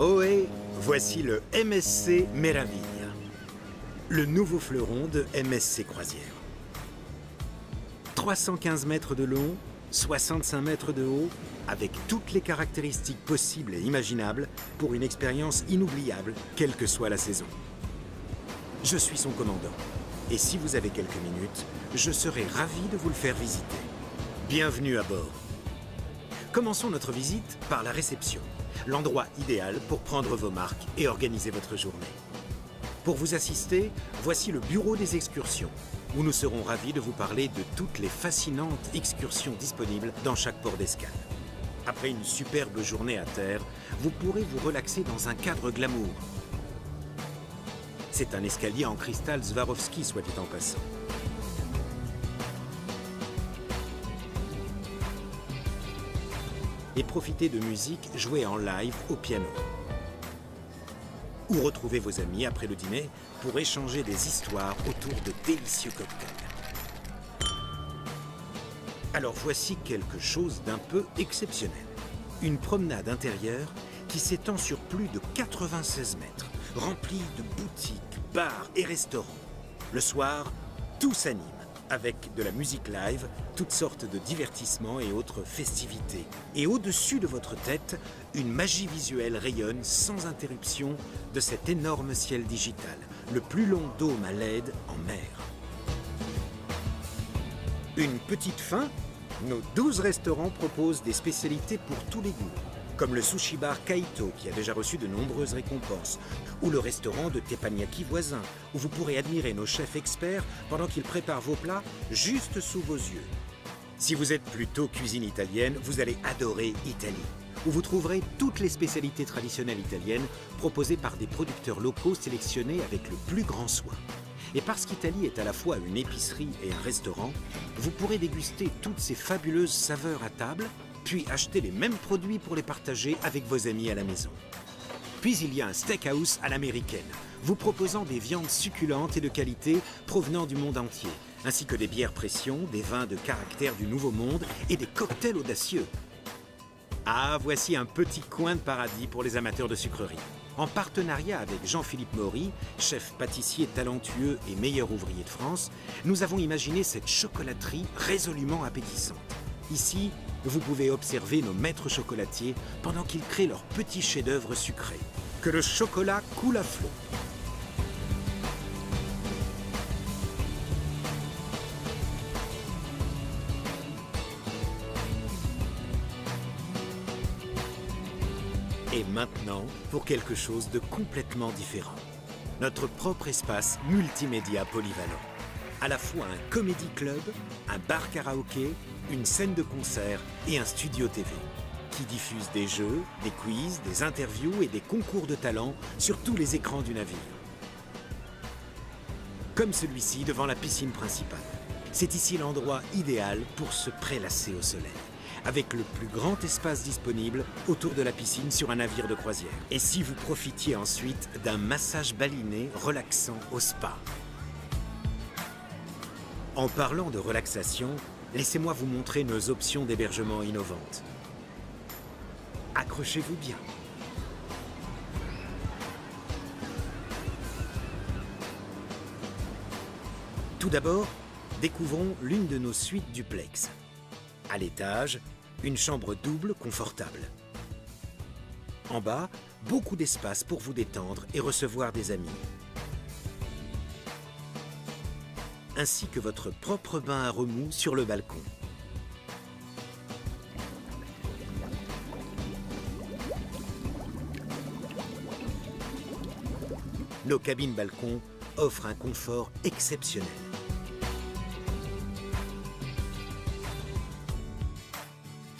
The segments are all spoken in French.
Ohé, voici le MSC Meraviglia, le nouveau fleuron de MSC Croisière. 315 mètres de long, 65 mètres de haut, avec toutes les caractéristiques possibles et imaginables pour une expérience inoubliable, quelle que soit la saison. Je suis son commandant, et si vous avez quelques minutes, je serai ravi de vous le faire visiter. Bienvenue à bord. Commençons notre visite par la réception, l'endroit idéal pour prendre vos marques et organiser votre journée. Pour vous assister, voici le bureau des excursions, où nous serons ravis de vous parler de toutes les fascinantes excursions disponibles dans chaque port d'escale. Après une superbe journée à terre, vous pourrez vous relaxer dans un cadre glamour. C'est un escalier en cristal Swarovski, soit dit en passant. Et profitez de musique jouée en live au piano. Ou retrouvez vos amis après le dîner pour échanger des histoires autour de délicieux cocktails. Alors voici quelque chose d'un peu exceptionnel. Une promenade intérieure qui s'étend sur plus de 96 mètres, remplie de boutiques, bars et restaurants. Le soir, tout s'anime avec de la musique live, toutes sortes de divertissements et autres festivités. Et au-dessus de votre tête, une magie visuelle rayonne sans interruption de cet énorme ciel digital, le plus long dôme à LED en mer. Une petite fin, nos 12 restaurants proposent des spécialités pour tous les goûts, comme le sushi bar Kaito qui a déjà reçu de nombreuses récompenses, ou le restaurant de Teppanyaki voisin, où vous pourrez admirer nos chefs experts pendant qu'ils préparent vos plats juste sous vos yeux. Si vous êtes plutôt cuisine italienne, vous allez adorer Italie, où vous trouverez toutes les spécialités traditionnelles italiennes proposées par des producteurs locaux sélectionnés avec le plus grand soin. Et parce qu'Italie est à la fois une épicerie et un restaurant, vous pourrez déguster toutes ces fabuleuses saveurs à table, puis acheter les mêmes produits pour les partager avec vos amis à la maison. Puis il y a un steakhouse à l'américaine, vous proposant des viandes succulentes et de qualité provenant du monde entier, ainsi que des bières pression, des vins de caractère du Nouveau Monde et des cocktails audacieux. Ah, voici un petit coin de paradis pour les amateurs de sucreries. En partenariat avec Jean-Philippe Maury, chef pâtissier talentueux et meilleur ouvrier de France, nous avons imaginé cette chocolaterie résolument appétissante. Ici, vous pouvez observer nos maîtres chocolatiers pendant qu'ils créent leurs petits chefs-d'œuvre sucrés. Que le chocolat coule à flot. Et maintenant, pour quelque chose de complètement différent. Notre propre espace multimédia polyvalent. À la fois un comédie club, un bar karaoké, une scène de concert et un studio TV qui diffuse des jeux, des quiz, des interviews et des concours de talent sur tous les écrans du navire. Comme celui-ci devant la piscine principale. C'est ici l'endroit idéal pour se prélasser au soleil, avec le plus grand espace disponible autour de la piscine sur un navire de croisière. Et si vous profitiez ensuite d'un massage baliné relaxant au spa. En parlant de relaxation, laissez-moi vous montrer nos options d'hébergement innovantes. Accrochez-vous bien. Tout d'abord, découvrons l'une de nos suites duplex. À l'étage, une chambre double confortable. En bas, beaucoup d'espace pour vous détendre et recevoir des amis. Ainsi que votre propre bain à remous sur le balcon. Nos cabines balcons offrent un confort exceptionnel.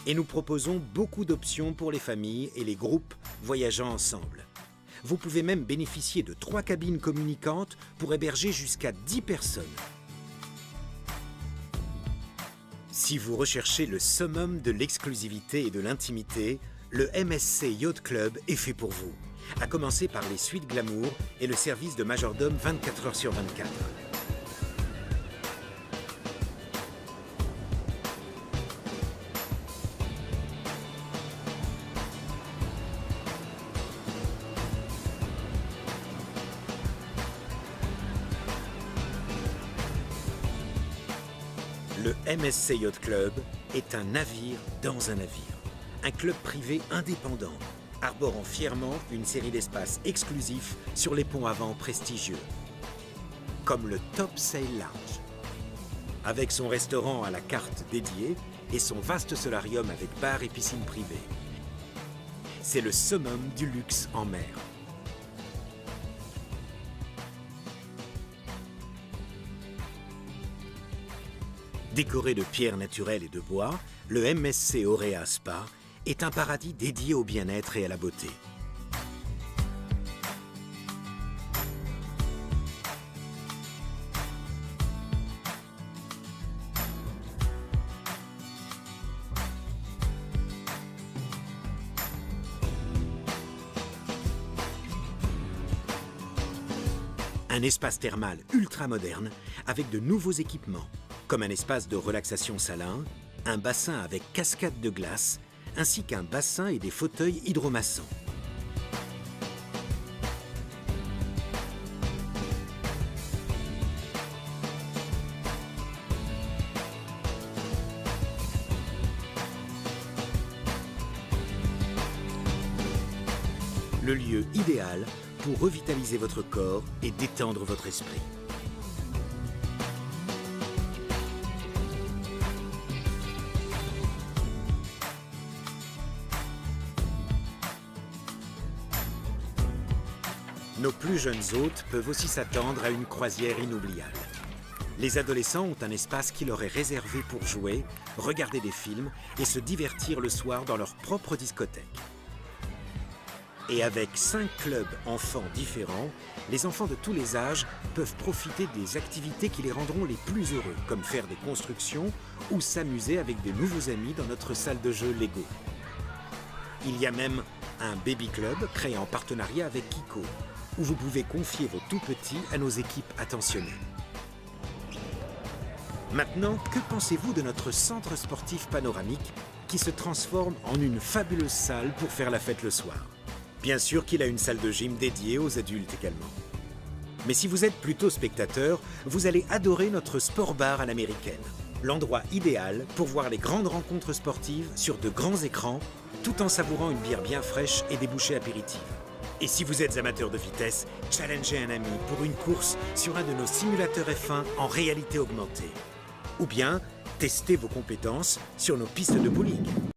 Et nous proposons beaucoup d'options pour les familles et les groupes voyageant ensemble. Vous pouvez même bénéficier de 3 cabines communicantes pour héberger jusqu'à 10 personnes. Si vous recherchez le summum de l'exclusivité et de l'intimité, le MSC Yacht Club est fait pour vous. À commencer par les suites glamour et le service de majordome 24 heures sur 24. Le MSC Yacht Club est un navire dans un navire. Un club privé indépendant, arborant fièrement une série d'espaces exclusifs sur les ponts avant prestigieux. Comme le Top Sail Lounge. Avec son restaurant à la carte dédié et son vaste solarium avec bar et piscine privée. C'est le summum du luxe en mer. Décoré de pierres naturelles et de bois, le MSC Auréa Spa est un paradis dédié au bien-être et à la beauté. Un espace thermal ultra moderne avec de nouveaux équipements, comme un espace de relaxation salin, un bassin avec cascade de glace, ainsi qu'un bassin et des fauteuils hydromassants. Le lieu idéal pour revitaliser votre corps et détendre votre esprit. Nos plus jeunes hôtes peuvent aussi s'attendre à une croisière inoubliable. Les adolescents ont un espace qui leur est réservé pour jouer, regarder des films et se divertir le soir dans leur propre discothèque. Et avec 5 clubs enfants différents, les enfants de tous les âges peuvent profiter des activités qui les rendront les plus heureux, comme faire des constructions ou s'amuser avec des nouveaux amis dans notre salle de jeu Lego. Il y a même un baby club créé en partenariat avec Kiko, où vous pouvez confier vos tout-petits à nos équipes attentionnées. Maintenant, que pensez-vous de notre centre sportif panoramique qui se transforme en une fabuleuse salle pour faire la fête le soir? Bien sûr qu'il a une salle de gym dédiée aux adultes également. Mais si vous êtes plutôt spectateur, vous allez adorer notre sport bar à l'américaine. L'endroit idéal pour voir les grandes rencontres sportives sur de grands écrans, tout en savourant une bière bien fraîche et des bouchées apéritives. Et si vous êtes amateur de vitesse, challengez un ami pour une course sur un de nos simulateurs F1 en réalité augmentée. Ou bien, testez vos compétences sur nos pistes de bowling.